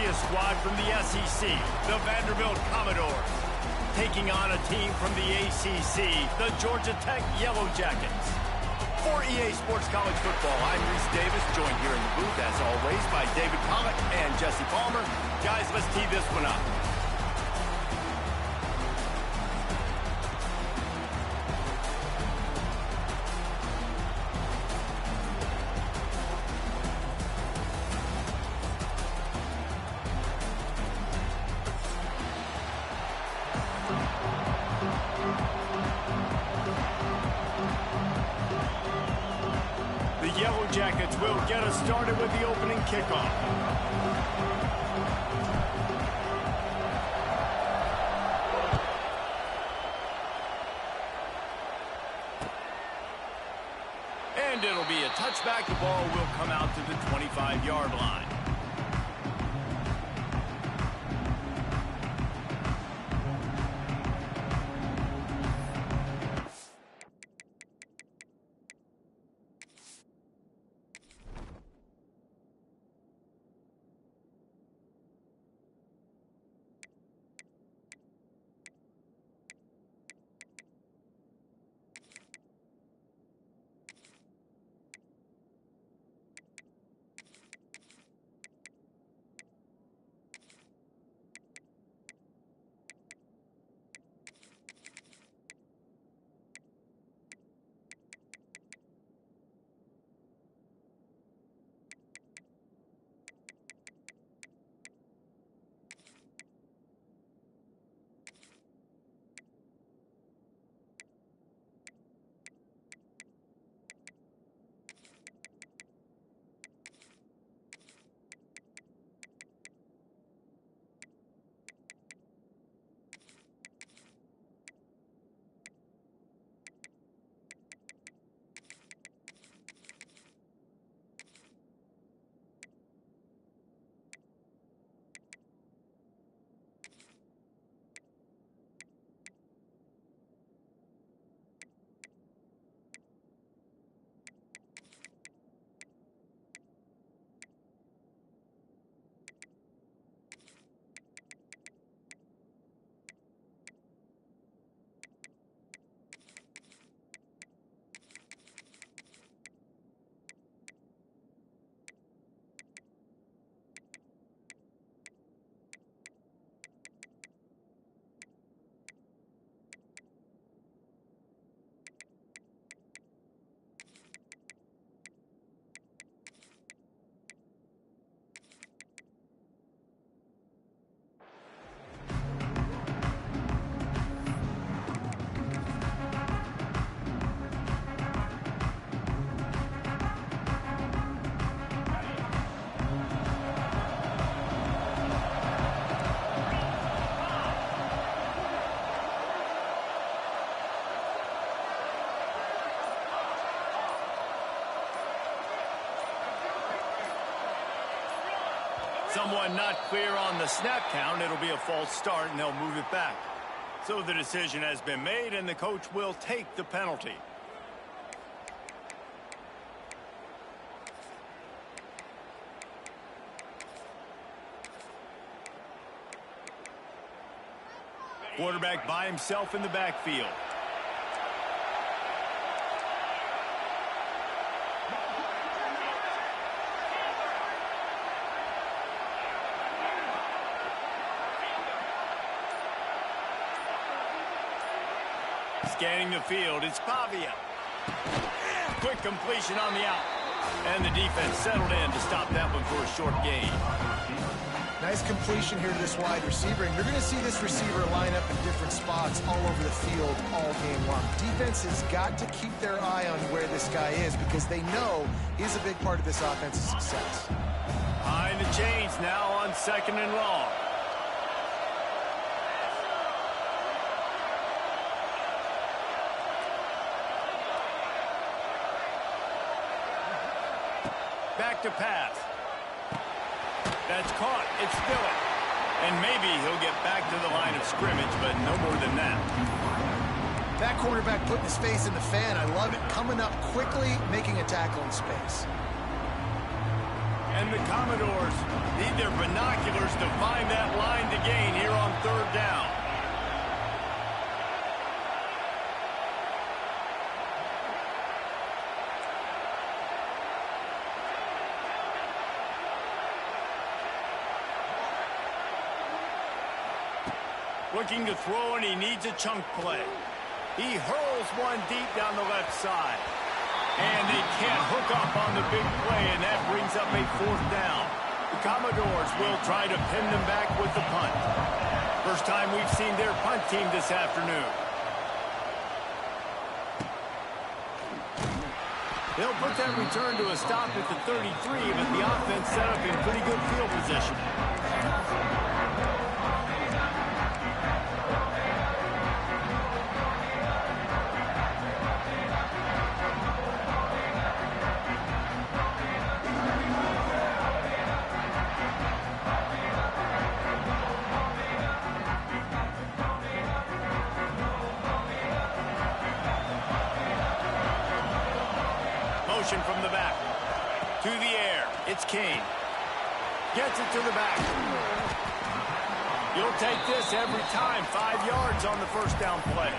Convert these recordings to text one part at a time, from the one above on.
a squad from the SEC, the Vanderbilt Commodores, taking on a team from the ACC, the Georgia Tech Yellow Jackets. For EA Sports College Football, I'm Reese Davis, joined here in the booth, as always, by David Pollock and Jesse Palmer. Guys, let's tee this one up. The Yellow Jackets will get us started with the opening kickoff. And it'll be a touchback. The ball will come out to the 25-yard line. Someone not clear on the snap count. It'll be a false start, and they'll move it back. So the decision has been made, and the coach will take the penalty. Quarterback by himself in the backfield. Scanning the field, it's Pavia. Quick completion on the out. And the defense settled in to stop that one for a short gain. Nice completion here to this wide receiver, and you're going to see this receiver line up in different spots all over the field all game long. Defense has got to keep their eye on where this guy is because they know he's a big part of this offense's success. Behind the chains now on 2nd and long. Back to pass. That's caught. It's Dillon. And maybe he'll get back to the line of scrimmage, but no more than that. That quarterback putting his face in the fan. I love it. Coming up quickly, making a tackle in space. And And the Commodores need their binoculars to find that line to gain here on third down. Looking to throw, and he needs a chunk play. He hurls one deep down the left side. And they can't hook up on the big play, and that brings up a fourth down. The Commodores will try to pin them back with the punt. First time we've seen their punt team this afternoon. They'll put that return to a stop at the 33, but the offense set up in pretty good field position. From the back to the air, it's Kane, gets it to the back. You'll take this every time. 5 yards on the first down play.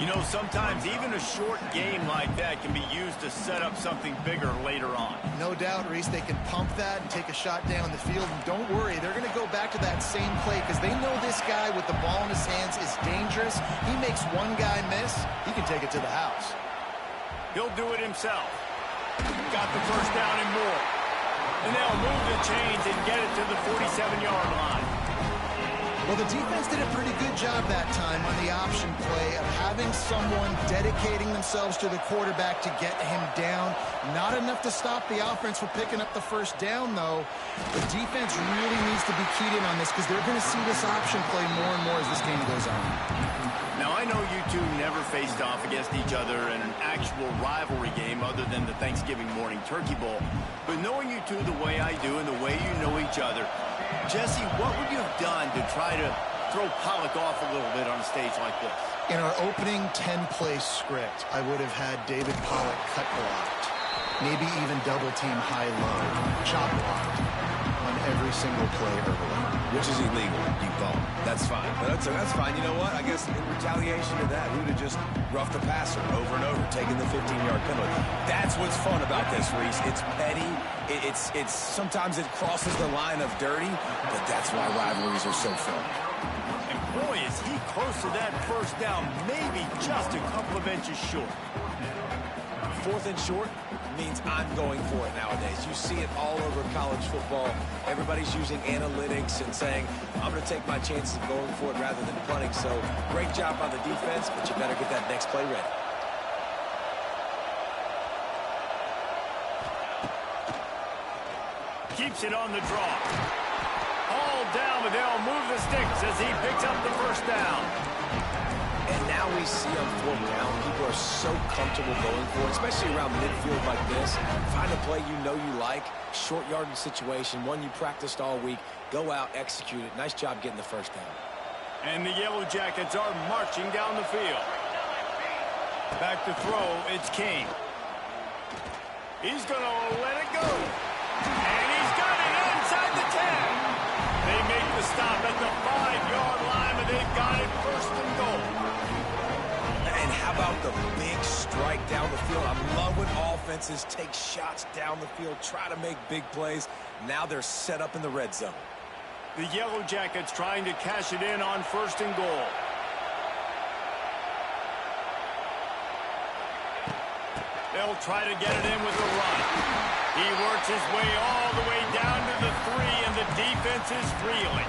You know, sometimes even a short game like that can be used to set up something bigger later on. No doubt, Reese, they can pump that and take a shot down the field. And don't worry, they're going to go back to that same play because they know this guy with the ball in his hands is dangerous. He makes one guy miss, he can take it to the house. He'll do it himself. Got the first down and more. And they'll move the chains and get it to the 47-yard line. Well, the defense did a pretty good job that time on the option play of having someone dedicating themselves to the quarterback to get him down. Not enough to stop the offense from picking up the first down, though. The defense really needs to be keyed in on this because they're going to see this option play more and more as this game goes on. Now, I know you two never faced off against each other in an actual rivalry game other than the Thanksgiving morning Turkey Bowl. But knowing you two the way I do and the way you know each other, Jesse, what would you have done to try to throw Pollock off a little bit on a stage like this? In our opening 10-play script, I would have had David Pollock cut blocked, maybe even double-team high-low, chop blocked on every single play early. Which is illegal, you bum. That's fine. But that's fine. You know what? I guess in retaliation to that, we would have just roughed the passer over and over, taking the 15-yard penalty. That's what's fun about this, Reese. It's petty. It's sometimes it crosses the line of dirty, but that's why rivalries are so fun. And boy, is he close to that first down, maybe just a couple of inches short. 4th and short means I'm going for it nowadays. You see it all over college football. Everybody's using analytics and saying, I'm going to take my chances of going for it rather than punting. So great job on the defense, but you better get that next play ready. Keeps it on the draw. All down, but they'll move the sticks as he picks up the first down. And now we see on 4th down, people are so comfortable going for it, especially around midfield like this. Find a play you know you like, short yardage situation, one you practiced all week. Go out, execute it. Nice job getting the first down. And the Yellow Jackets are marching down the field. Back to throw, it's Kane. He's going to let it go. And he's got it inside the 10. They make the stop at the 5-yard line, but they've got it first and goal. And how about the big strike down the field? I love when offenses take shots down the field, try to make big plays. Now they're set up in the red zone. The Yellow Jackets trying to cash it in on first and goal. They'll try to get it in with a run. He works his way all the way down to the 3, and the defense is reeling.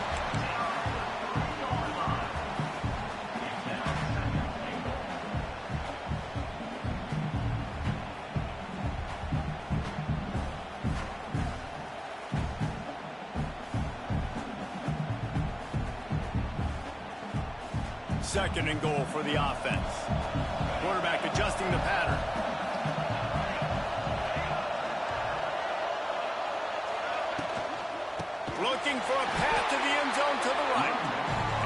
Second and goal for the offense. Quarterback adjusting the pattern. Looking for a path to the end zone to the right.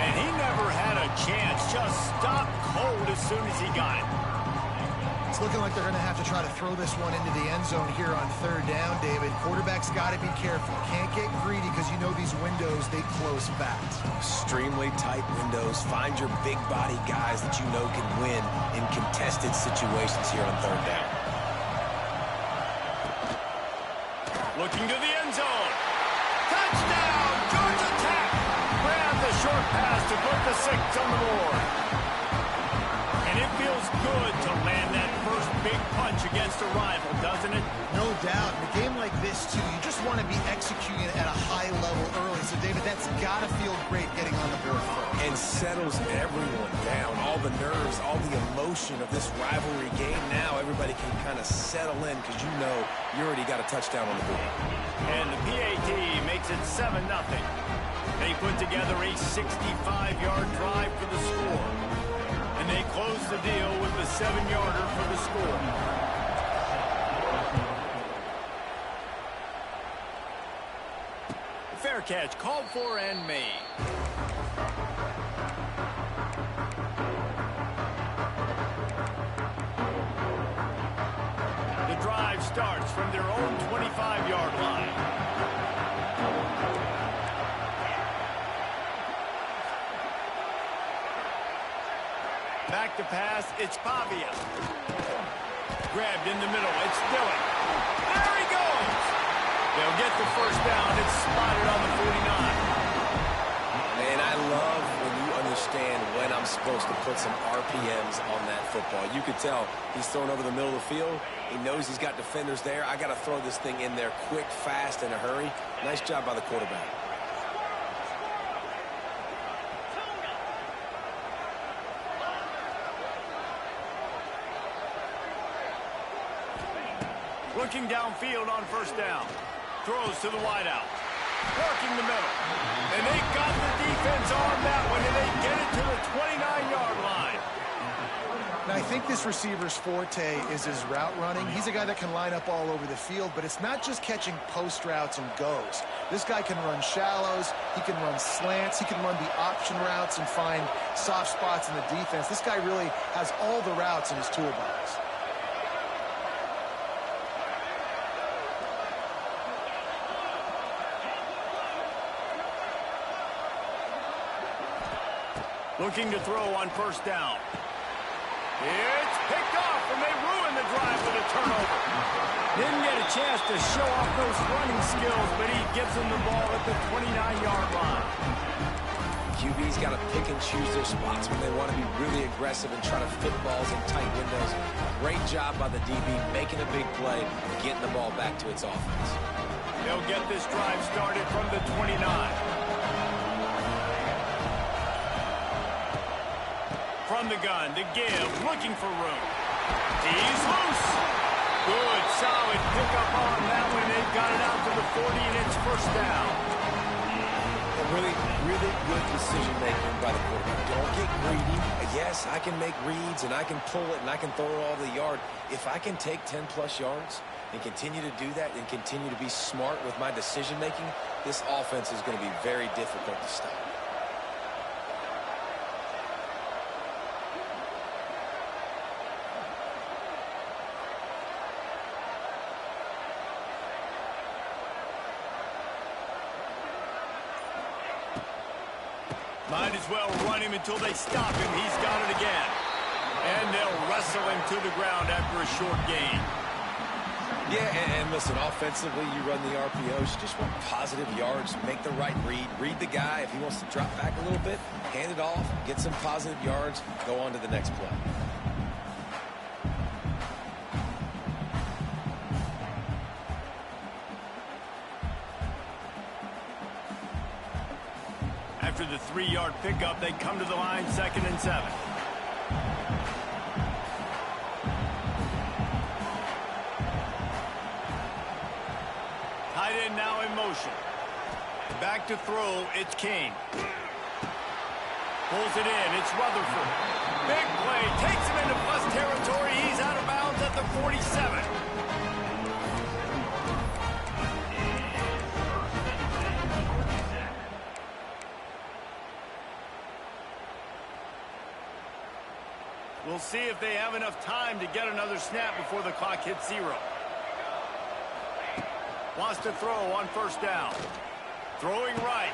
And he never had a chance. Just stopped cold as soon as he got it. It's looking like they're going to have to try to throw this one into the end zone here on third down, David. Quarterback's got to be careful. Can't get greedy because you know these windows, they close fast. Extremely tight windows. Find your big body guys that you know can win in contested situations here on third down. Looking to the end zone. Touchdown, Georgia Tech. Grab the short pass to put the 6 on the board. And it feels good to land that first big punch against a rival, doesn't it? No doubt. In a game like this, too, you just want to be executing at a high level early. So, David, that's got to feel great getting on the board first. And settles everyone down. All the nerves, all the emotion of this rivalry game. Now everybody can kind of settle in because you know you already got a touchdown on the board. And the PAT makes it 7-0. They put together a 65-yard drive for the score. And they close the deal with the 7-yarder for the score. Fair catch called for and made. The drive starts from their own 25-yard line. Back to pass, it's Pavia. Grabbed in the middle, it's Dillon. There he goes! They'll get the first down, it's spotted on the 49. And I love when you understand when I'm supposed to put some RPMs on that football. You could tell he's throwing over the middle of the field. He knows he's got defenders there. I got to throw this thing in there quick, fast, in a hurry. Nice job by the quarterback. Looking downfield on first down. Throws to the wideout. Working the middle. And they got the defense on that one, and they get it to the 29-yard line. Now, I think this receiver's forte is his route running. He's a guy that can line up all over the field, but it's not just catching post routes and goes. This guy can run shallows. He can run slants. He can run the option routes and find soft spots in the defense. This guy really has all the routes in his toolbox. Looking to throw on first down. It's picked off, and they ruin the drive with a turnover. Didn't get a chance to show off those running skills, but he gives them the ball at the 29-yard line. QB's got to pick and choose their spots when they want to be really aggressive and try to fit balls in tight windows. Great job by the DB making a big play, getting the ball back to its offense. They'll get this drive started from the 29. From the gun to give, looking for room. He's loose. Good, solid pickup on that one. They've got it out to the 40, and it's first down. Really good decision-making by the quarterback. Don't get greedy. Yes, I can make reads, and I can pull it, and I can throw it all the yard. If I can take 10-plus yards and continue to do that and continue to be smart with my decision-making, this offense is going to be very difficult to stop. Might as well run him until they stop him. He's got it again. And they'll wrestle him to the ground after a short gain. Yeah, and listen, offensively, you run the RPOs. You just want positive yards, make the right read. Read the guy. If he wants to drop back a little bit, hand it off, get some positive yards, go on to the next play. After the 3-yard pickup, they come to the line, 2nd and 7. Tight end now in motion. Back to throw, it's King. Pulls it in, it's Rutherford. Big play, takes him into plus territory. He's out of bounds at the 47. We'll see if they have enough time to get another snap before the clock hits 0. Wants to throw on first down. Throwing right.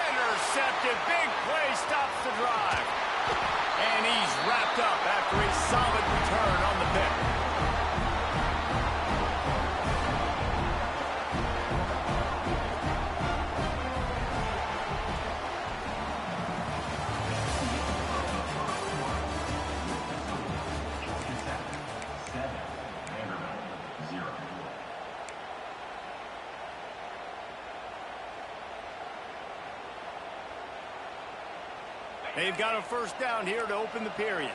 Intercepted. Big play stops the drive. And he's wrapped up after a solid return on the pick. They've got a first down here to open the period.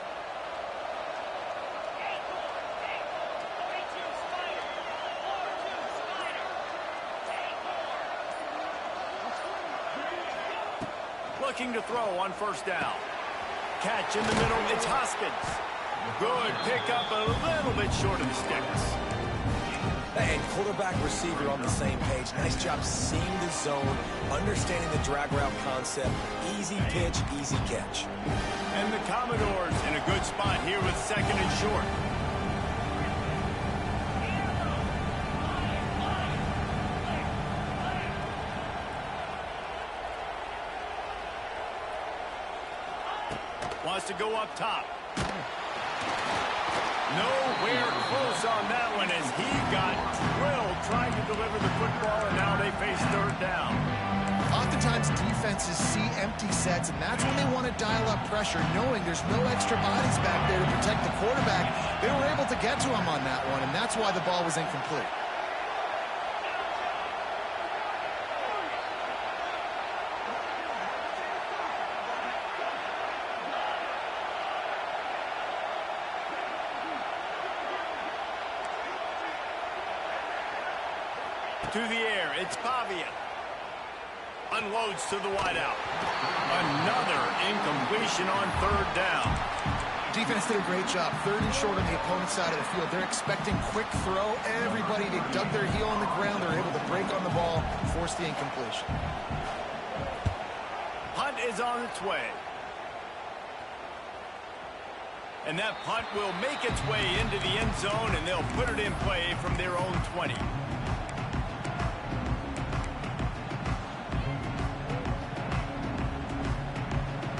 Looking to throw on first down. Catch in the middle, it's Hoskins. Good pickup, a little bit short of the sticks. And quarterback receiver on the same page. Nice job seeing the zone, understanding the drag route concept. Easy pitch, easy catch. And the Commodores in a good spot here with second and short. Wants to go up top. Nowhere close on that one as he got drilled trying to deliver the football, and now they face third down. Oftentimes defenses see empty sets, and that's when they want to dial up pressure, knowing there's no extra bodies back there to protect the quarterback. They were able to get to him on that one, and that's why the ball was incomplete. To the air, it's Pavia. Unloads to the wideout. Another incompletion on third down. Defense did a great job. Third and short on the opponent's side of the field. They're expecting quick throw. Everybody, they dug their heel on the ground. They're able to break on the ball, force the incompletion. Punt is on its way. And that punt will make its way into the end zone, and they'll put it in play from their own 20.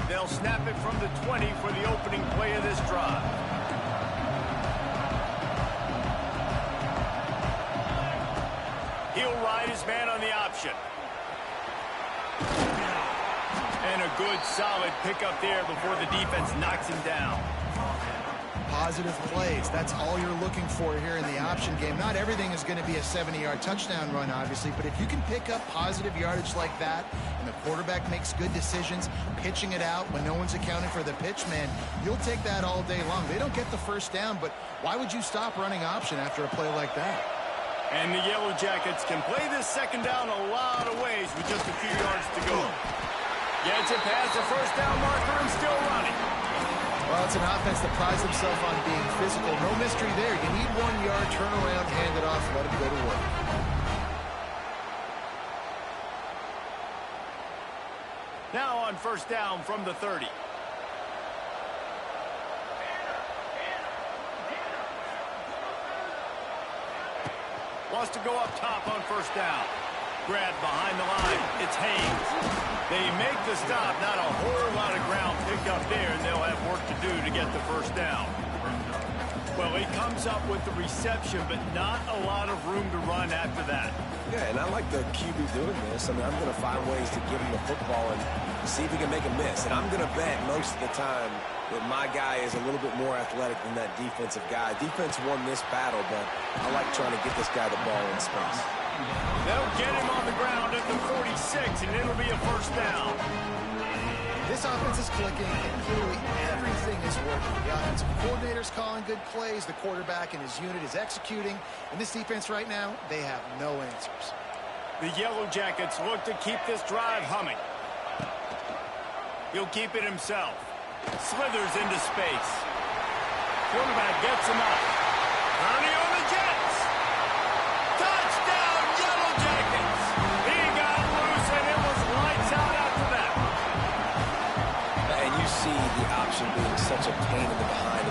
They'll snap it from the 20 for the opening play of this drive. He'll ride his man on the option. And a good, solid pickup there before the defense knocks him down. Positive plays. That's all you're looking for here in the option game. Not everything is going to be a 70-yard touchdown run, obviously, but if you can pick up positive yardage like that and the quarterback makes good decisions, pitching it out when no one's accounting for the pitch, man, you'll take that all day long. They don't get the first down, but why would you stop running option after a play like that? And the Yellow Jackets can play this second down a lot of ways with just a few yards to go. Gets it past the first down marker and still running. Well, it's an offense that prides themselves on being physical. No mystery there. You need 1 yard, turn around, hand it off, let them go to work. Now on first down from the 30. Wants to go up top on first down. Grabbed behind the line. It's Haynes. They make the stop. Not a whole lot of ground picked up there, and they'll have work to do to get the first down. Well, he comes up with the reception, but not a lot of room to run after that. Yeah, and I like the QB doing this. I mean, I'm going to find ways to give him the football and see if he can make a miss. And I'm going to bet most of the time that my guy is a little bit more athletic than that defensive guy. Defense won this battle, but I like trying to get this guy the ball in space. They'll get him on the ground at the 46, and it'll be a first down. This offense is clicking, and clearly everything is working. The offensive coordinator's calling good plays. The quarterback and his unit is executing. And this defense right now, they have no answers. The Yellow Jackets look to keep this drive humming. He'll keep it himself. Slithers into space. Quarterback gets him up. Tourney on the Jets. Touchdown, Yellow Jackets. He got loose, and it was lights out after that. And you see the option being such a pain in the behind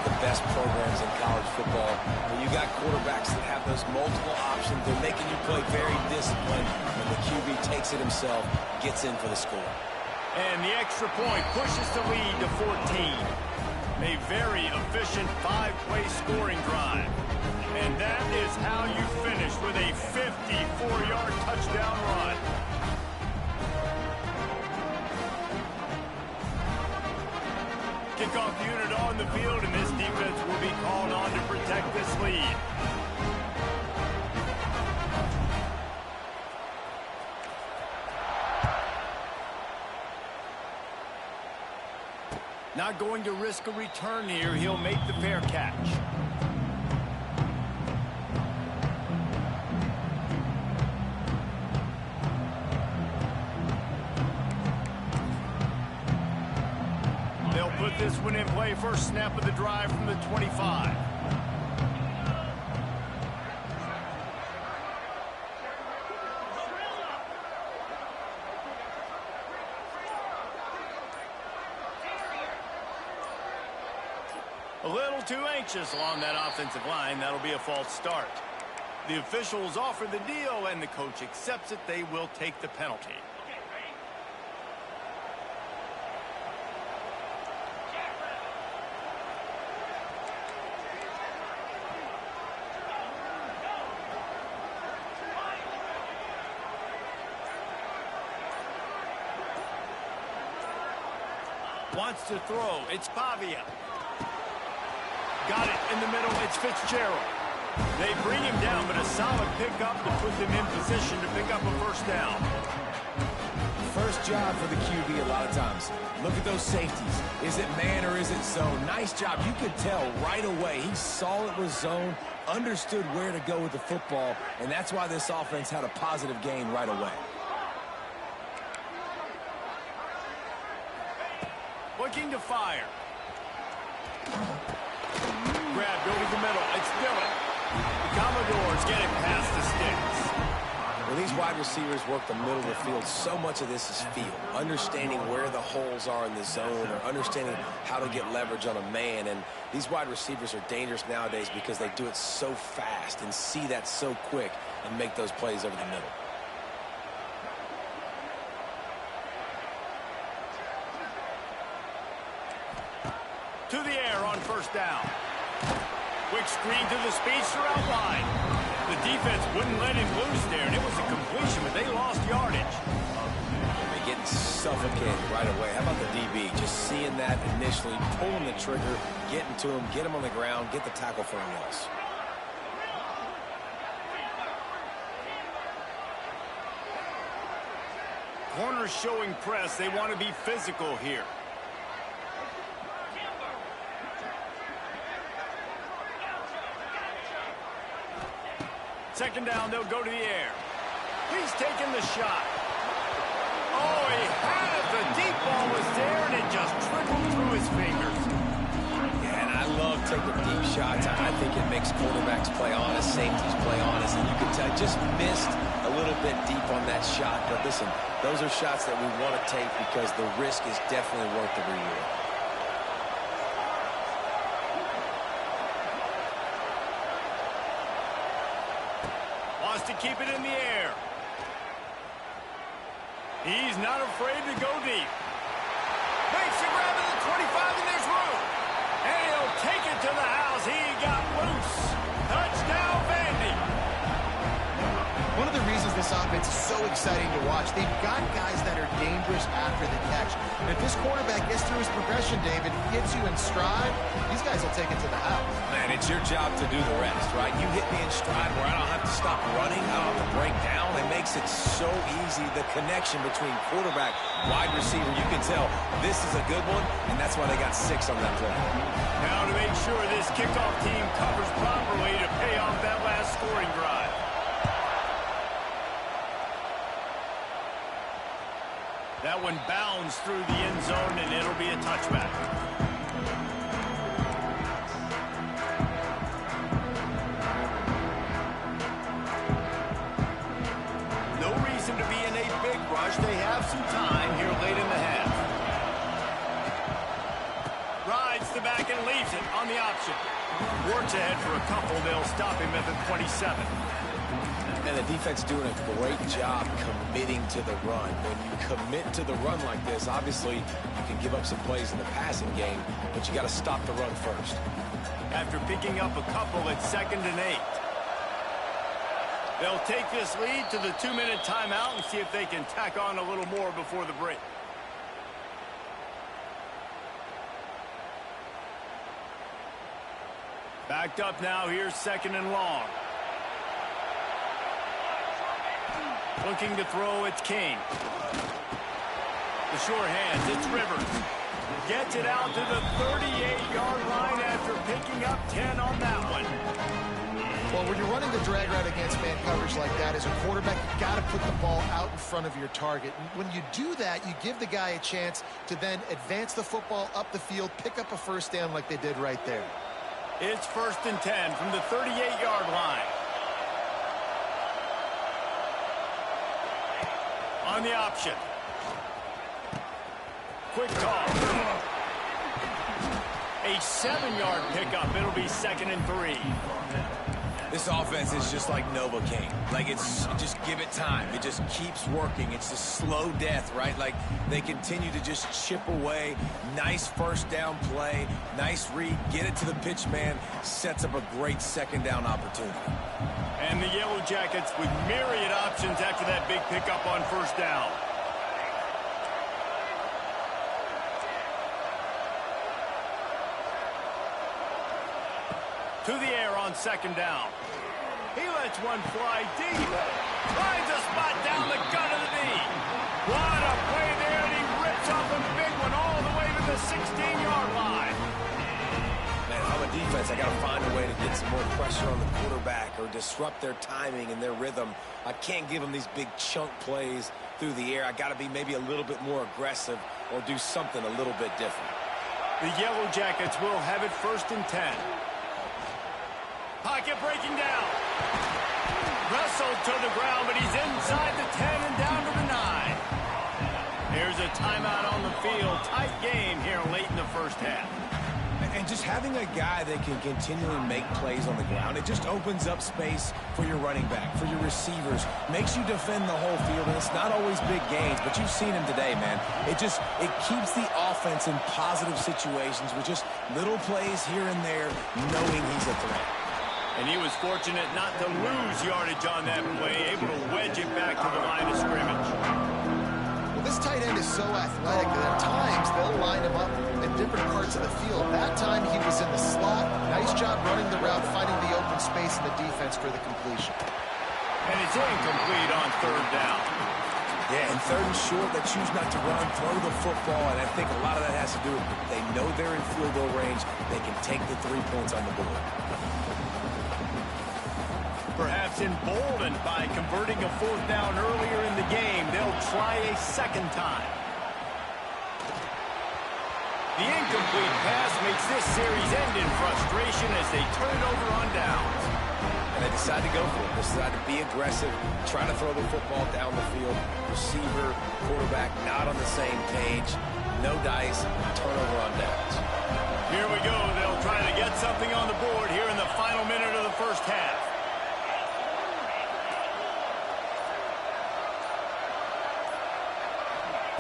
football. When you got quarterbacks that have those multiple options, they're making you play very disciplined. When the QB takes it himself, gets in for the score. And the extra point pushes the lead to 14. A very efficient 5-play scoring drive. And that is how you finish with a 54-yard touchdown run. Kickoff unit on the field, and this defense will be called on to protect this lead. Not going to risk a return here. He'll make the fair catch. They'll put this one in play. First snap of the drive from the 25. A little too anxious along that offensive line. That'll be a false start. The officials offer the deal, and the coach accepts it. They will take the penalty. Wants to throw. It's Pavia. Got it in the middle. It's Fitzgerald. They bring him down, but a solid pickup to put them in position to pick up a first down. First job for the QB a lot of times. Look at those safeties. Is it man or is it zone? Nice job. You could tell right away. He saw it was zone, understood where to go with the football, and that's why this offense had a positive gain right away. Looking to fire. Grabbed over the middle. It's Dillon. The Commodores get it past the sticks. When these wide receivers work the middle of the field, so much of this is feel. Understanding where the holes are in the zone, or understanding how to get leverage on a man. And these wide receivers are dangerous nowadays because they do it so fast and see that so quick and make those plays over the middle. To the air on first down. Quick screen to the speedster out wide. The defense wouldn't let him loose there, and it was a completion, but they lost yardage. They're getting suffocated right away. How about the DB? Just seeing that initially, pulling the trigger, getting to him, get him on the ground, get the tackle for a loss. Corners showing press. They want to be physical here. Second down, they'll go to the air. He's taking the shot. Oh, he had it. The deep ball was there, and it just trickled through his fingers. Yeah, and I love taking deep shots. I think it makes quarterbacks play honest, safeties play honest, and you can tell just missed a little bit deep on that shot. But listen, those are shots that we want to take because the risk is definitely worth the reward. To keep it in the air. He's not afraid to go deep. Makes a grab at the 25, and there's room. And he'll take it to the house. He got loose. Touchdown, Vandy. One of the reasons this offense is so exciting to watch, they've got guys that are dangerous after the catch. And if this quarterback gets through his progression, David, gets you in stride, these guys will take it to the house. Man, it's your job to do the rest, right? You hit me in stride where I don't have to stop running, I don't have to break down. It makes it so easy, the connection between quarterback, wide receiver. You can tell this is a good one, and that's why they got 6 on that play. Now to make sure this kickoff team covers properly to pay off that last scoring drive. That one bounds through the end zone, and it'll be a touchback. No reason to be in a big rush. They have some time here late in the half. Rides the back and leaves it on the option. Works ahead for a couple. They'll stop him at the 27. And the defense doing a great job committing to the run. When you commit to the run like this, obviously you can give up some plays in the passing game, but you got to stop the run first. After picking up a couple, it's 2nd and 8. They'll take this lead to the 2-minute timeout and see if they can tack on a little more before the break. Backed up now. Here's 2nd and long. Looking to throw, it's King. The short hands, it's Rivers. Gets it out to the 38-yard line after picking up 10 on that one. Well, when you're running the drag route against man coverage like that, as a quarterback, you got to put the ball out in front of your target. And when you do that, you give the guy a chance to then advance the football up the field, pick up a first down like they did right there. It's 1st and 10 from the 38-yard line. On the option. Quick call. A 7-yard pickup. It'll be 2nd and 3. This offense is just like Novocaine. Like, it's just give it time. It just keeps working. It's a slow death, right? Like, they continue to just chip away. Nice first down play. Nice read. Get it to the pitch man. Sets up a great 2nd down opportunity. And the Yellow Jackets with myriad options after that big pickup on first down. To the air on 2nd down. He lets one fly deep. Finds a spot down the gut of the knee. What a play there, and he rips off a big one all the way to the 16-yard line. Man, I'm a defense. I got to find a way to get some more pressure on the quarterback or disrupt their timing and their rhythm. I can't give them these big chunk plays through the air. I got to be maybe a little bit more aggressive or do something a little bit different. The Yellow Jackets will have it 1st and 10. Pocket breaking down. Wrestled to the ground, but he's inside the 10 and down to the 9. There's a timeout on the field. Tight game here late in the first half. And just having a guy that can continually make plays on the ground, it just opens up space for your running back, for your receivers, makes you defend the whole field. And it's not always big gains, but you've seen him today, man. It keeps the offense in positive situations with just little plays here and there, knowing he's a threat. And he was fortunate not to lose yardage on that play, able to wedge it back to the line of scrimmage. Well, this tight end is so athletic that at times they'll line him up in different parts of the field. That time he was in the slot. Nice job running the route, finding the open space in the defense for the completion. And it's incomplete on 3rd down. Yeah, and 3rd and short, they choose not to run, throw the football, and I think a lot of that has to do with they know they're in field goal range. They can take the 3 points on the board. Perhaps emboldened by converting a 4th down earlier in the game, they'll try a 2nd time. The incomplete pass makes this series end in frustration as they turn it over on downs. And they decide to go for it. They decide to be aggressive, trying to throw the football down the field. Receiver, quarterback not on the same page. No dice, turnover on downs. Here we go. They'll try to get something on the board here in the final minute of the first half.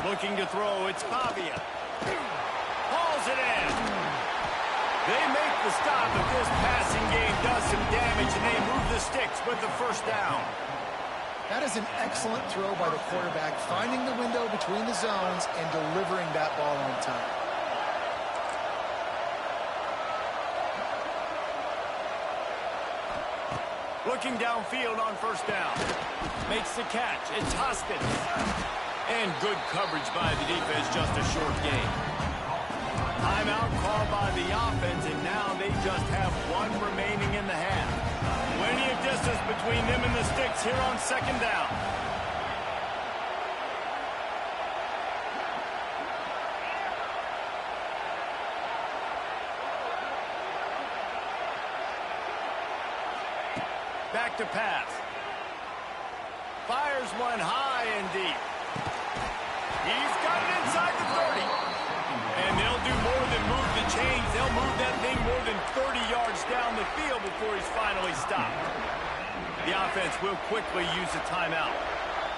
Looking to throw, it's Pavia. Hauls it in. They make the stop, but this passing game does some damage, and they move the sticks with the first down. That is an excellent throw by the quarterback, finding the window between the zones and delivering that ball on time. Looking downfield on first down. Makes the catch. It's Hoskins. And good coverage by the defense, just a short gain. Timeout called by the offense, and now they just have one remaining in the half. Plenty of distance between them and the sticks here on 2nd down. Back to pass. Fires one high and deep. He's got it inside the 30. And they'll do more than move the change. They'll move that thing more than 30 yards down the field before he's finally stopped. The offense will quickly use a timeout.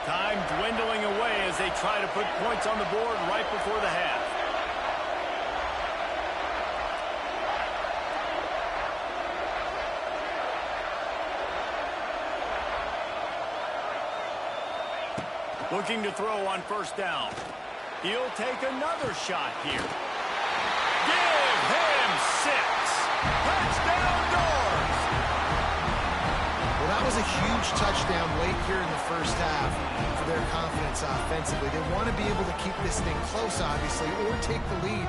Time dwindling away as they try to put points on the board right before the half. Looking to throw on first down. He'll take another shot here. Give him 6. Touchdown Doors! Well, that was a huge touchdown late here in the first half for their confidence offensively. They want to be able to keep this thing close, obviously, or take the lead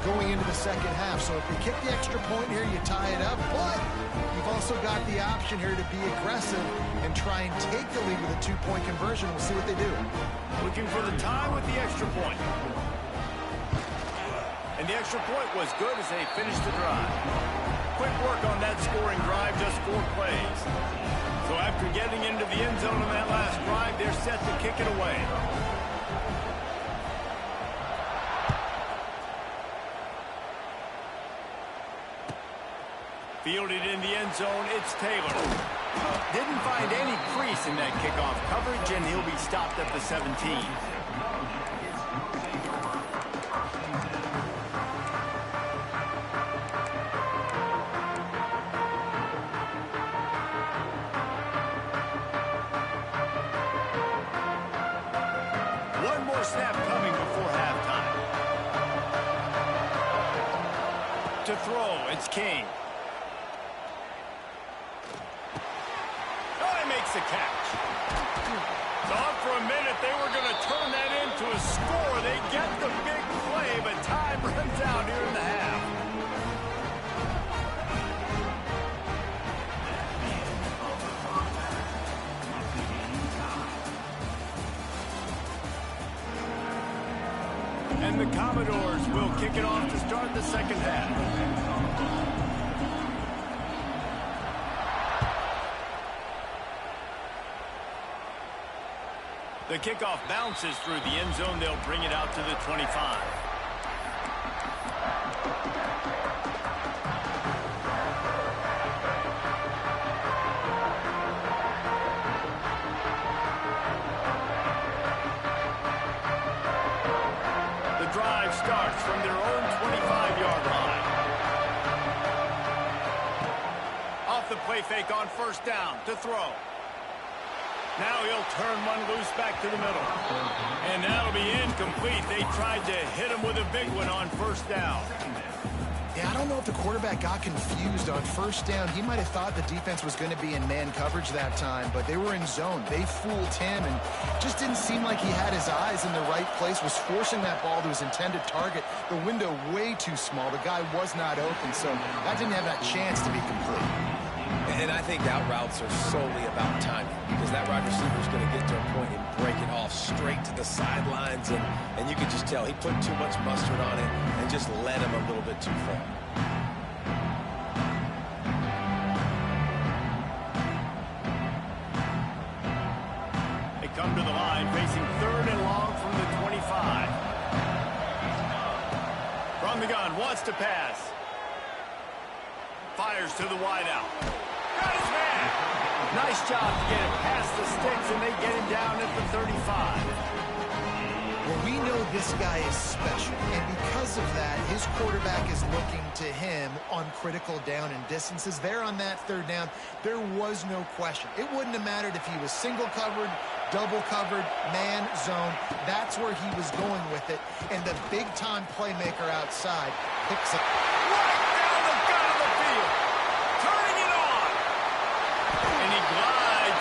going into the second half. So if they kick the extra point here, you tie it up. But you've also got the option here to be aggressive and try and take the lead with a 2-point conversion. We'll see what they do. Looking for the tie with the extra point. And the extra point was good as they finished the drive. Quick work on that scoring drive, just 4 plays. So after getting into the end zone on that last drive, they're set to kick it away. Fielded in the end zone, it's Taylor. Didn't find any crease in that kickoff coverage, and he'll be stopped at the 17. One more snap coming before halftime. To throw, it's King. Makes the catch. Thought for a minute they were going to turn that into a score. They get the big play, but time runs out here in the half. And the Commodores will kick it off to start the second half. The kickoff bounces through the end zone. They'll bring it out to the 25. The drive starts from their own 25-yard line. Off the play fake on first down to throw. Now he'll turn one loose back to the middle. And that'll be incomplete. They tried to hit him with a big one on first down. Yeah, I don't know if the quarterback got confused on first down. He might have thought the defense was going to be in man coverage that time, but they were in zone. They fooled him and just didn't seem like he had his eyes in the right place, was forcing that ball to his intended target. The window way too small. The guy was not open, so that didn't have that chance to be complete. And I think out routes are solely about timing, because that wide receiver is going to get to a point and break it off straight to the sidelines, and you can just tell he put too much mustard on it and just led him a little bit too far. They come to the line facing 3rd and long from the 25. From the gun, wants to pass. Fires to the wideout. Got his man. Nice job to get it past the sticks, and they get him down at the 35. Well, we know this guy is special, and because of that, his quarterback is looking to him on critical down and distances. There on that 3rd down, there was no question. It wouldn't have mattered if he was single covered, double covered, man, zone. That's where he was going with it, and the big-time playmaker outside picks up.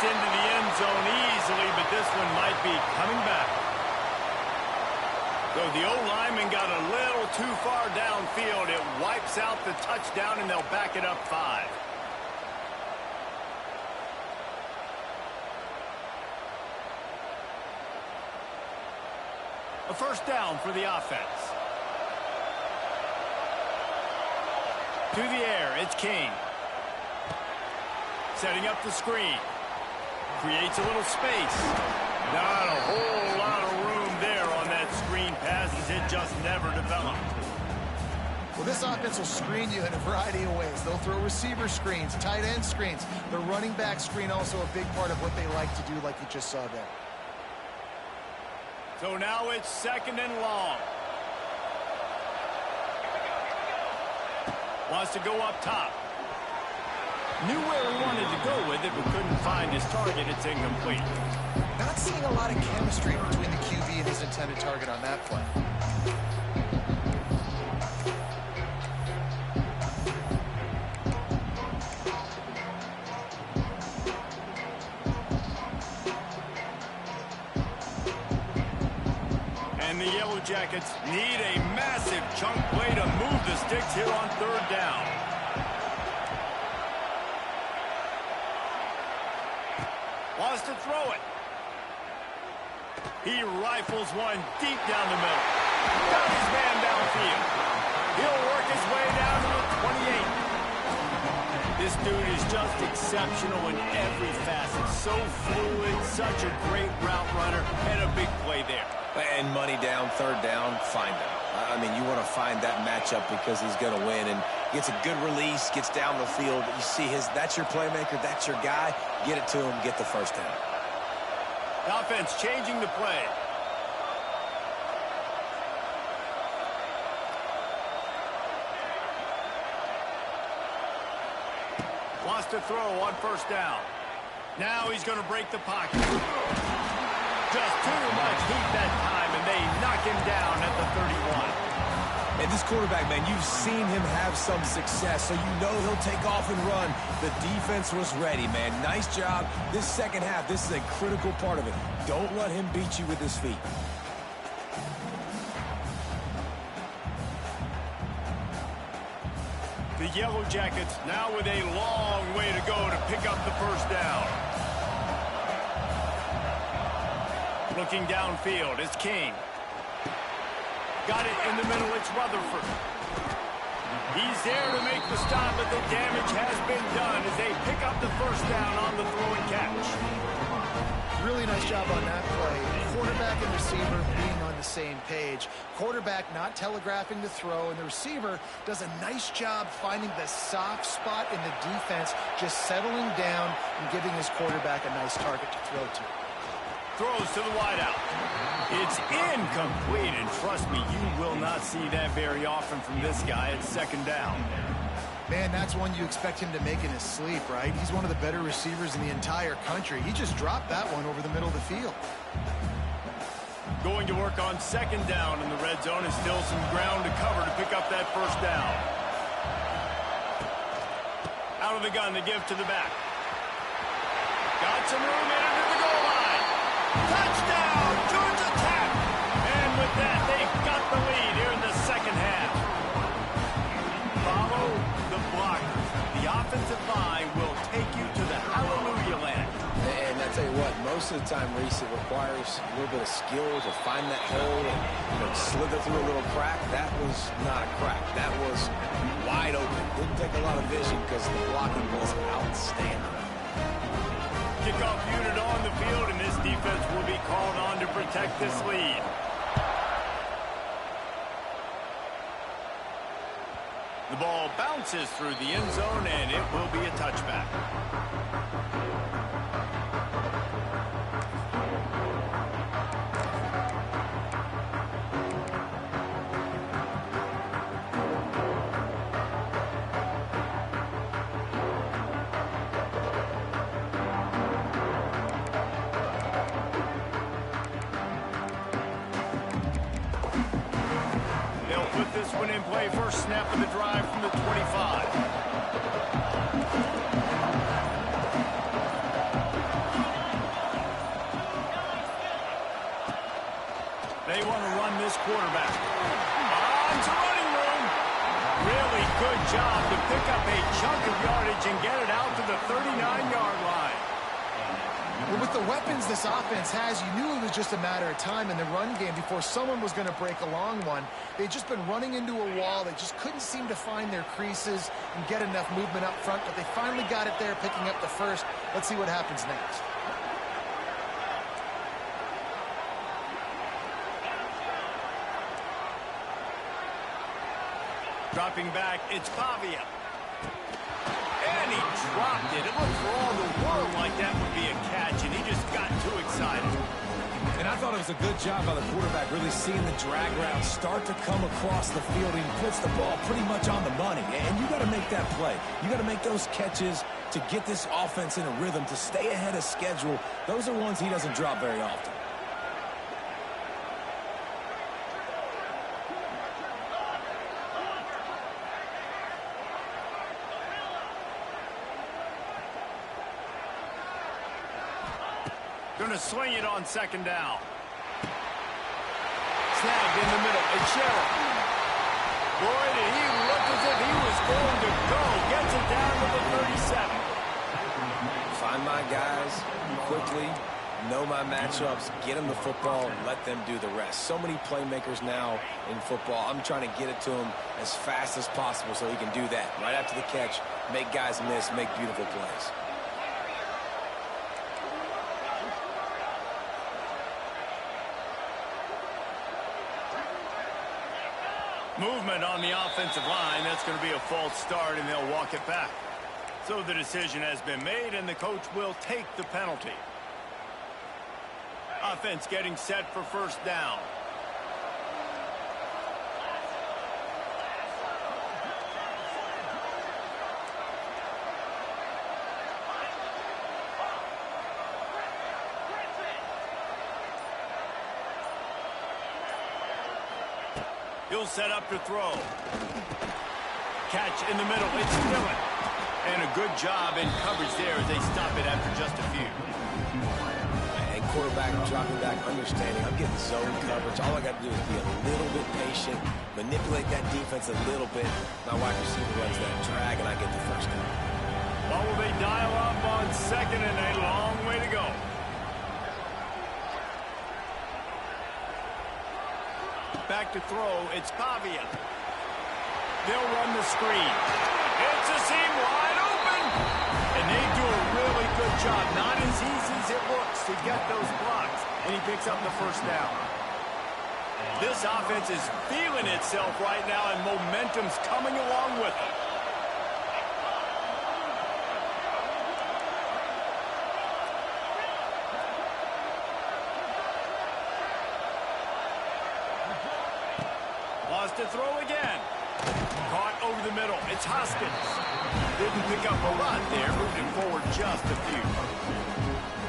Into the end zone easily, but this one might be coming back. So the O-lineman got a little too far downfield. It wipes out the touchdown, and they'll back it up 5. A first down for the offense. To the air, it's King. Setting up the screen. Creates a little space. Not a whole lot of room there on that screen pass as it just never developed. Well, this offense will screen you in a variety of ways. They'll throw receiver screens, tight end screens. The running back screen also a big part of what they like to do, like you just saw there. So now it's 2nd and long. Wants to go up top. Knew where he wanted to go with it, but couldn't find his target. It's incomplete. Not seeing a lot of chemistry between the QB and his intended target on that play. And the Yellow Jackets need a massive chunk play to move the sticks here on 3rd down. Wants to throw it. He rifles one deep down the middle. Got his man downfield. He'll work his way down to the 28. This dude is just exceptional in every facet. So fluid, such a great route runner, and a big play there. And money down, 3rd down, find him. I mean, you want to find that matchup because he's going to win. And gets a good release, gets down the field. You see that's your playmaker, that's your guy. Get it to him, get the 1st down. Offense changing the play. Wants to throw on 1st down. Now he's going to break the pocket. Just too much heat that time, and they knock him down at the 31. And this quarterback, man, you've seen him have some success, so you know he'll take off and run. The defense was ready, man. Nice job. This 2nd half, this is a critical part of it. Don't let him beat you with his feet. The Yellow Jackets now with a long way to go to pick up the 1st down. Looking downfield, it's King. Got it in the middle, it's Rutherford. He's there to make the stop, but the damage has been done as they pick up the 1st down on the throw and catch. Really nice job on that play. Quarterback and receiver being on the same page. Quarterback not telegraphing the throw, and the receiver does a nice job finding the soft spot in the defense, just settling down and giving his quarterback a nice target to throw to. Throws to the wideout. It's incomplete, and trust me, you will not see that very often from this guy at 2nd down. Man, that's one you expect him to make in his sleep, right? He's one of the better receivers in the entire country. He just dropped that one over the middle of the field. Going to work on 2nd down in the red zone, and still some ground to cover to pick up that 1st down. Out of the gun to give to the back. Got some room in under the goal line. Touchdown, Georgia Tech! And with that, they've got the lead here in the 2nd half. Follow the blockers. The offensive line will take you to the hallelujah land. And I tell you what, most of the time, Reese, it requires a little bit of skill to find that hole and slither through a little crack. That was not a crack. That was wide open. Didn't take a lot of vision because the blocking was outstanding. Kickoff unit on the field, and this defense will be called on to protect this lead. The ball bounces through the end zone, and it will be a touchback. In play, first snap of the drive from the 25. They want to run this quarterback. Onto running room. Really good job to pick up a chunk of yardage and get it out to the 39-yard line. Well, with the weapons this offense has, you knew it was just a matter of time in the run game before someone was going to break a long one. They'd just been running into a wall. They just couldn't seem to find their creases and get enough movement up front, but they finally got it there, picking up the first. Let's see what happens next. Dropping back, it's Pavia. And he dropped it. It looked for all the world like that would be a catch, and he just got too excited. And I thought it was a good job by the quarterback, really seeing the drag route start to come across the field. He puts the ball pretty much on the money. And you got to make that play. You got to make those catches to get this offense in a rhythm, to stay ahead of schedule. Those are ones he doesn't drop very often. Going to swing it on second down. Snagged in the middle. It's Sherrill. Boy, did he look as if he was going to go. Gets it down to the 37. Find my guys quickly, know my matchups, get them the football, and let them do the rest. So many playmakers now in football. I'm trying to get it to him as fast as possible so he can do that. Right after the catch, make guys miss, make beautiful plays. Movement on the offensive line. That's going to be a false start, and they'll walk it back. So the decision has been made, and the coach will take the penalty. Offense getting set for first down. He'll set up to throw. Catch in the middle. It's Dillon. And a good job in coverage there as they stop it after just a few. And quarterback dropping back, understanding. I'm getting zone coverage. All I got to do is be a little bit patient, manipulate that defense a little bit. My wide receiver runs that drag, and I get the first down. Well, will they dial up on second, and a long way to go. Back to throw, it's Pavia. They'll run the screen. It's a seam wide open. And they do a really good job. Not as easy as it looks to get those blocks. And he picks up the first down. This offense is feeling itself right now, and momentum's coming along with it. To throw again. Caught over the middle. It's Hoskins. Didn't pick up a lot there. Moving forward just a few.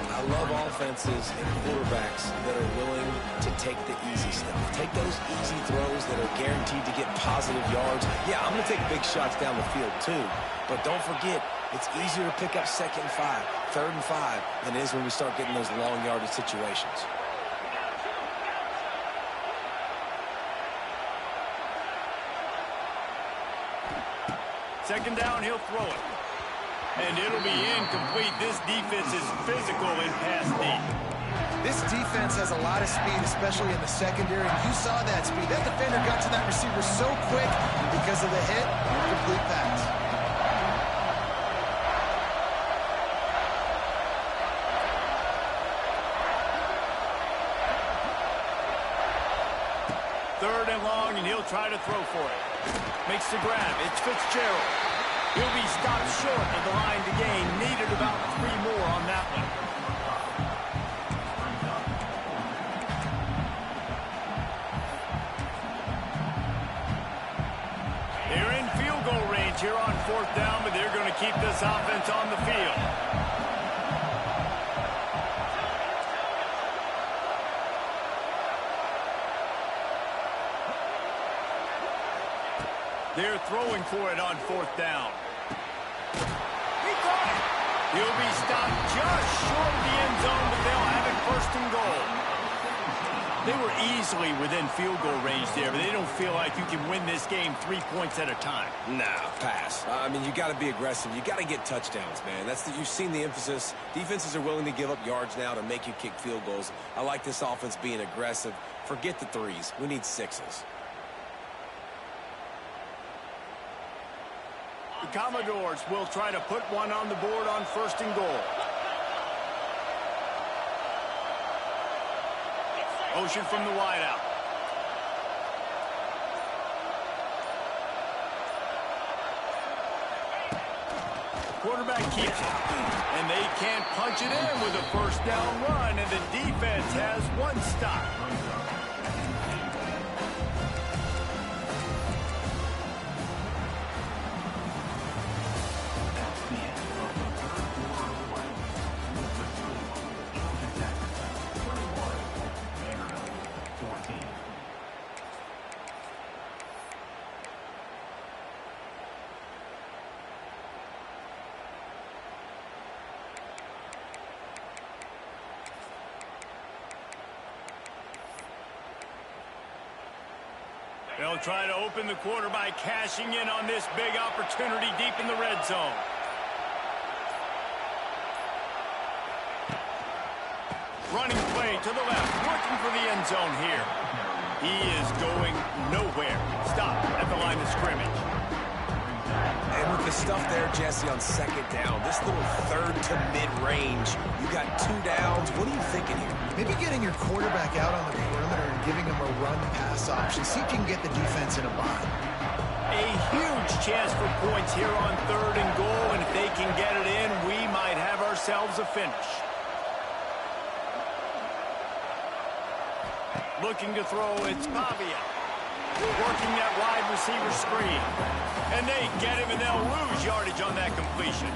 I love offenses and quarterbacks that are willing to take the easy stuff. Take those easy throws that are guaranteed to get positive yards. Yeah, I'm going to take big shots down the field too. But don't forget, it's easier to pick up second and 5, third and 5 than it is when we start getting those long yardage situations. Second down, he'll throw it. And it'll be incomplete. This defense is physical in pass deep. This defense has a lot of speed, especially in the secondary. And you saw that speed. That defender got to that receiver so quick because of the hit. Complete pass. Third and long, and he'll try to throw for it. Makes the grab. It's Fitzgerald. He'll be stopped short of the line to gain. Needed about 3 more on that one. They're in field goal range here on fourth down, but they're going to keep this offense on the field. They're throwing for it on fourth down. He caught it. He'll be stopped just short of the end zone, but they'll have it first and goal. They were easily within field goal range there, but they don't feel like you can win this game 3 points at a time. Nah, pass. I mean, you got to be aggressive. You got to get touchdowns, man. You've seen the emphasis. Defenses are willing to give up yards now to make you kick field goals. I like this offense being aggressive. Forget the 3s. We need 6s. The Commodores will try to put one on the board on first and goal. Motion from the wideout. quarterback keeps it. And they can't punch it in with a first down run, and the defense has one stop. They'll try to open the quarter by cashing in on this big opportunity deep in the red zone. Running play to the left, looking for the end zone here. He is going nowhere. Stop at the line of scrimmage. And with the stuff there, Jesse, on second down, this little third to mid-range, you got 2 downs. What are you thinking here? Maybe getting your quarterback out on the perimeter and giving him a run-pass option. See if you can get the defense in a bind. A huge chance for points here on 3rd and goal, and if they can get it in, we might have ourselves a finish. Looking to throw, it's Pavia. Working that wide receiver screen. And they get him, and they'll lose yardage on that completion.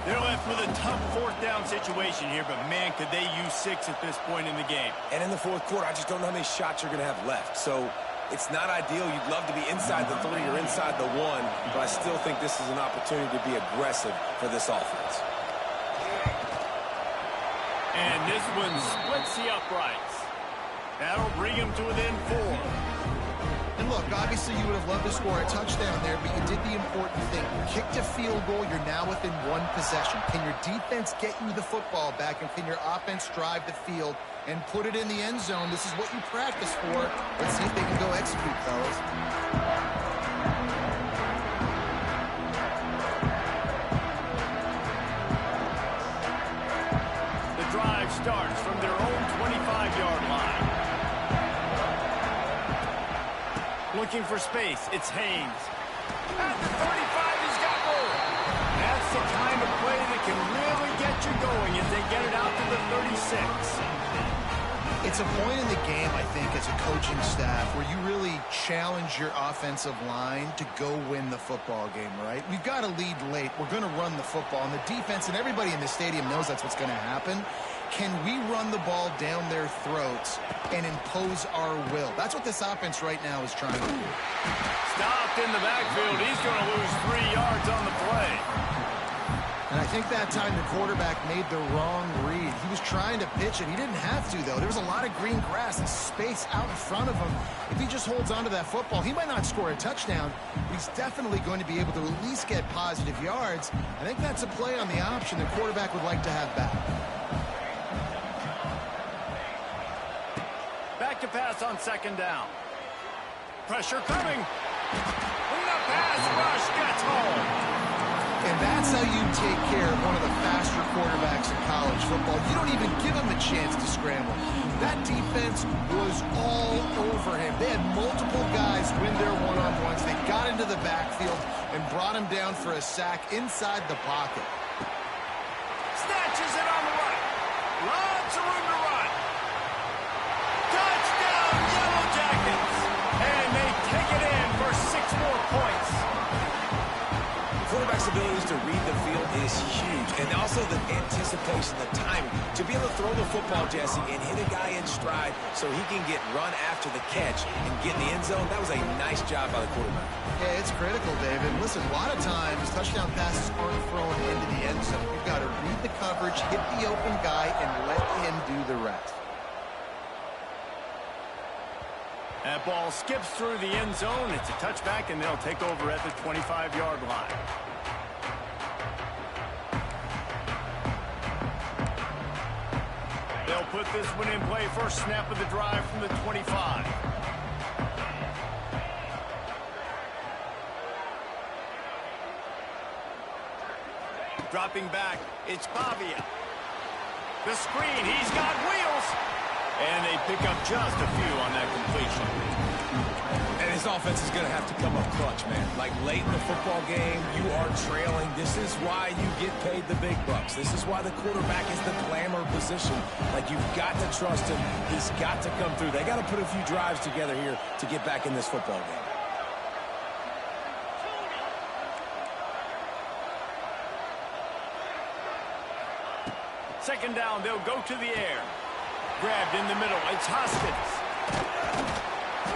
They're left with a tough 4th down situation here, but man, could they use 6 at this point in the game. And in the 4th quarter, I just don't know how many shots you're going to have left. So it's not ideal. You'd love to be inside the 3 or inside the 1, but I still think this is an opportunity to be aggressive for this offense. And this one splits the uprights. That'll bring him to within 4. And look, obviously you would have loved to score a touchdown there, but you did the important thing. You kicked a field goal, you're now within 1 possession. Can your defense get you the football back, and can your offense drive the field and put it in the end zone? This is what you practice for. Let's see if they can go execute, fellas. The drive starts from their own 25-yard line. Looking for space, it's Haynes. At the 35, he's got room. That's the kind of play that can really get you going as they get it out to the 36. It's a point in the game, I think, as a coaching staff, where you really challenge your offensive line to go win the football game, right? We've got to lead late. We're going to run the football. And the defense and everybody in the stadium knows that's what's going to happen. Can we run the ball down their throats and impose our will? That's what this offense right now is trying to do. Stopped in the backfield. He's going to lose 3 yards on the play. And I think that time the quarterback made the wrong read. He was trying to pitch it. He didn't have to, though. There was a lot of green grass and space out in front of him. If he just holds on to that football, he might not score a touchdown, but he's definitely going to be able to at least get positive yards. I think that's a play on the option the quarterback would like to have back. Back to pass on 2nd down. Pressure coming. And the pass rush gets home. And that's how you take care of one of the faster quarterbacks in college football. You don't even give him a chance to scramble. That defense was all over him. They had multiple guys win their one-on-ones. They got into the backfield and brought him down for a sack inside the pocket. Snatches it on the right. Lots of room to run. Touchdown, Yellow Jackets. And they take it in for 6 more points. Quarterback's abilities to read the field is huge, and also the anticipation, the timing. To be able to throw the football, Jesse, and hit a guy in stride so he can get run after the catch and get in the end zone, that was a nice job by the quarterback. Yeah, it's critical, David. Listen, a lot of times touchdown passes aren't thrown into the end zone. You've got to read the coverage, hit the open guy, and let him do the rest. That ball skips through the end zone. It's a touchback, and they'll take over at the 25-yard line. They'll put this one in play first snap of the drive from the 25. Dropping back, it's Pavia. The screen, he's got wheels. And they pick up just a few on that completion. And his offense is going to have to come up clutch, man. Like late in the football game, you are trailing. This is why you get paid the big bucks. This is why the quarterback is the glamour position. Like, you've got to trust him. He's got to come through. They got to put a few drives together here to get back in this football game. Second down, they'll go to the air. Grabbed in the middle, it's Hoskins.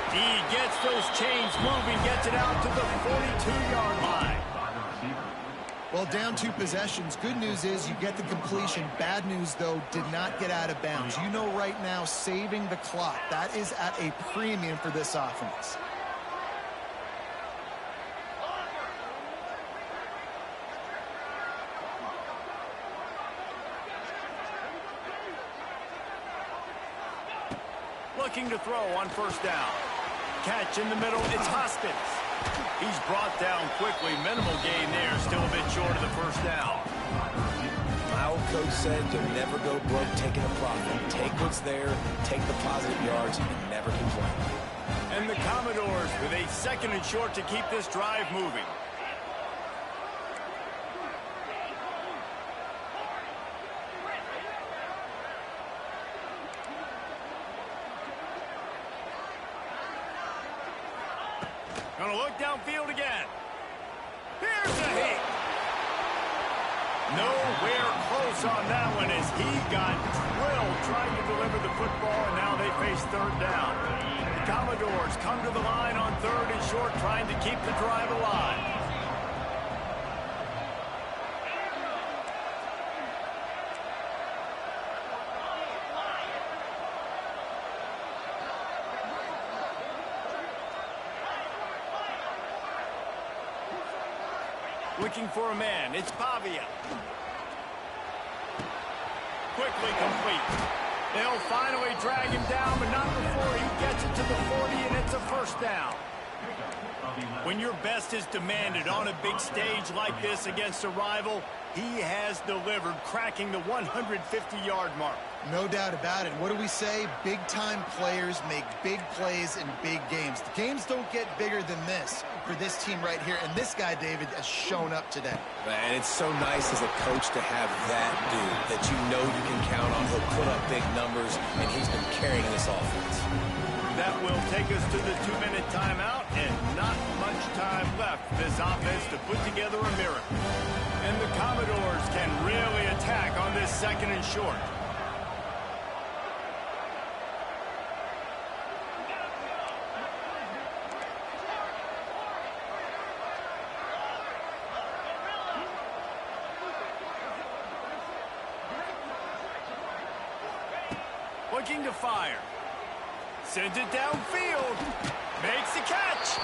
He gets those chains moving, gets it out to the 42-yard line. Well, down 2 possessions. Good news is you get the completion. Bad news, though, did not get out of bounds. You know right now, saving the clock, that is at a premium for this offense. Looking to throw on first down. Catch in the middle, it's Hoskins. He's brought down quickly. Minimal gain there, still a bit short of the first down. My old coach said you'll never go broke taking a profit. Take what's there, take the positive yards, and never complain. And the Commodores with a second and short to keep this drive moving. Gonna look downfield again. Here's a hit. Nowhere close on that one as he got drilled trying to deliver the football, and now they face third down. The Commodores come to the line on third and short, trying to keep the drive alive. Looking for a man, it's Pavia. Quickly complete. They'll finally drag him down, but not before he gets it to the 40, and it's a first down. When your best is demanded on a big stage like this against a rival, he has delivered, cracking the 150-yard mark. No doubt about it. What do we say? Big-time players make big plays in big games. The games don't get bigger than this for this team right here, and this guy, David, has shown up today. Man, it's so nice as a coach to have that dude that you know you can count on. He'll put up big numbers, and he's been carrying this offense. That will take us to the 2-minute timeout, and not much time left for this offense to put together a miracle. And the Commodores can really attack on this second and short. Looking to fire. Sends it downfield. Makes the catch.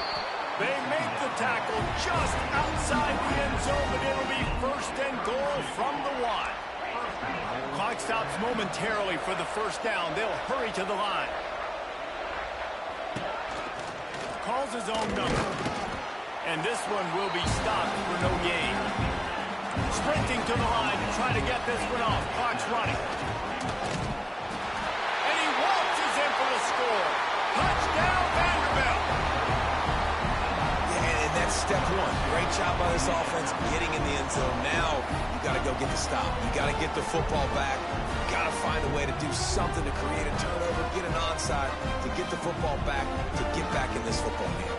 They make the tackle just outside the end zone, but it'll be first and goal from the 1. Clock stops momentarily for the first down. They'll hurry to the line. Calls his own number. And this one will be stopped for no gain. Sprinting to the line to try to get this one off. Clock's running. Score. Touchdown, Vanderbilt. Yeah, and that's step one. Great job by this offense getting in the end zone. Now you got to go get the stop. You got to get the football back. You got to find a way to do something to create a turnover, get an onside, to get the football back, to get back in this football game.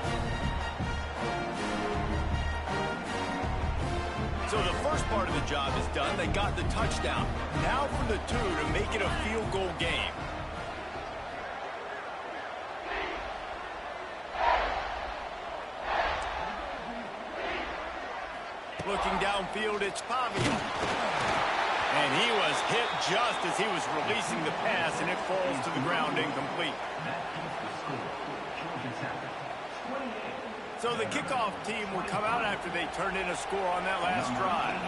So the first part of the job is done. They got the touchdown. Now for the 2 to make it a field goal game. Looking downfield, it's Pavia. And he was hit just as he was releasing the pass, and it falls to the ground incomplete. So the kickoff team will come out after they turned in a score on that last drive.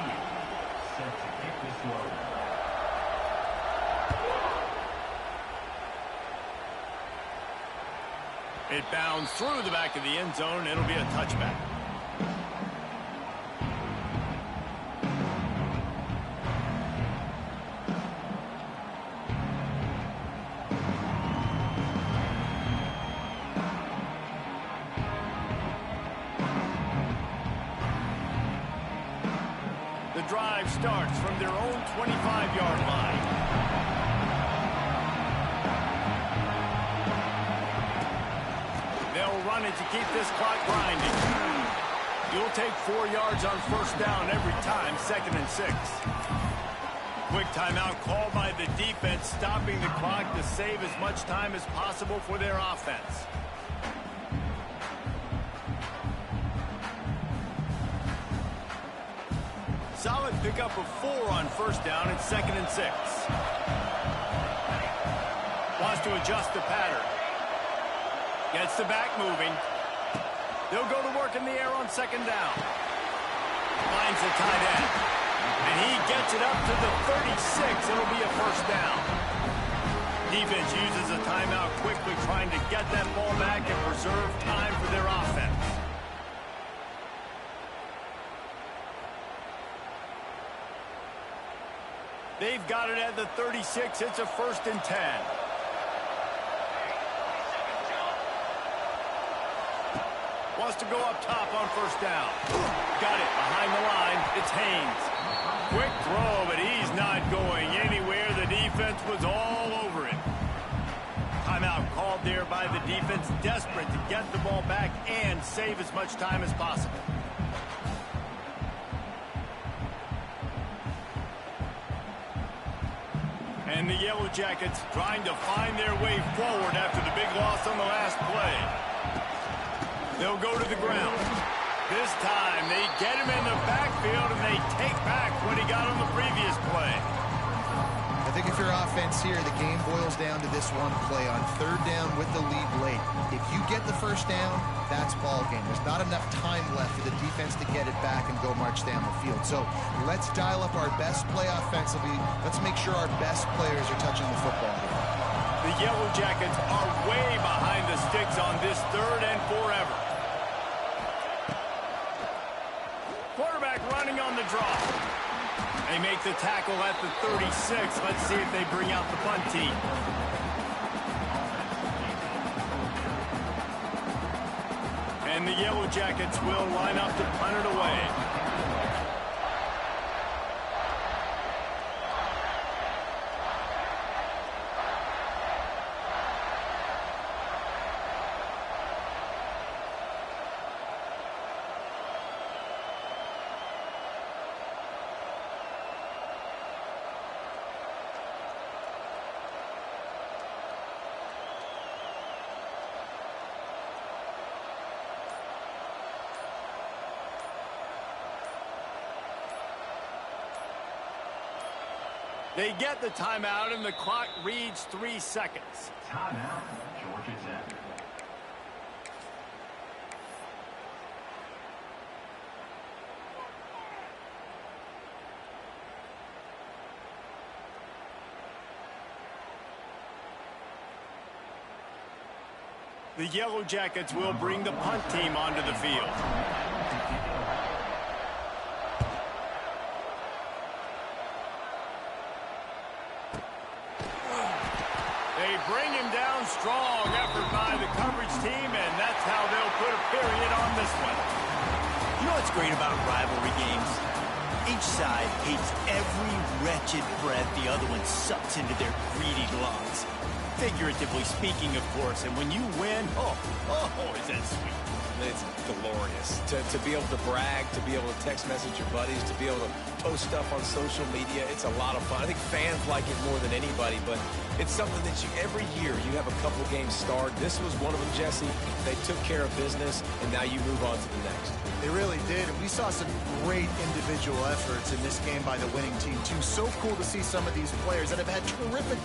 It bounds through the back of the end zone. It'll be a touchback. drive starts from their own 25-yard line. They'll run it to keep this clock grinding. You'll take 4 yards on first down every time, 2nd and 6. Quick timeout called by the defense, stopping the clock to save as much time as possible for their offense. Solid pickup of 4 on first down and 2nd and 6. Wants to adjust the pattern. Gets the back moving. They'll go to work in the air on 2nd down. Finds the tight end. And he gets it up to the 36. It'll be a first down. Defense uses a timeout quickly, trying to get that ball back and preserve time for their offense. They've got it at the 36. It's a 1st and 10. Wants to go up top on first down. Got it behind the line. It's Haynes. Quick throw, but he's not going anywhere. The defense was all over it. Timeout called there by the defense, desperate to get the ball back and save as much time as possible. And the Yellow Jackets trying to find their way forward after the big loss on the last play. They'll go to the ground. This time, they get him in the backfield, and they take back what he got on the previous play. I think if you're offense here, the game boils down to this one play on 3rd down with the lead late. If you get the first down, that's ball game. There's not enough time left for the defense to get it back and go march down the field. So let's dial up our best play offensively. Let's make sure our best players are touching the football here. The Yellow Jackets are way behind the sticks on this 3rd and forever. Quarterback running on the draw. They make the tackle at the 36. Let's see if they bring out the punt team. And the Yellow Jackets will line up to punt it away. They get the timeout, and the clock reads 3 seconds. Timeout, Georgia Tech. The Yellow Jackets will bring the punt team onto the field. They bring him down strong. Effort by the coverage team, and that's how they'll put a period on this one. You know what's great about rivalry games? Each side hates every wretched breath the other one sucks into their greedy lungs. Figuratively speaking, of course, and when you win, oh, is that sweet. It's glorious to be able to brag, to be able to text message your buddies, to be able to post stuff on social media. It's a lot of fun. I think fans like it more than anybody, but it's something that every year you have a couple games starred. This was one of them, Jesse. They took care of business, and now you move on to the next. They really did, and we saw some great individual efforts in this game by the winning team, too. So cool to see some of these players that have had terrific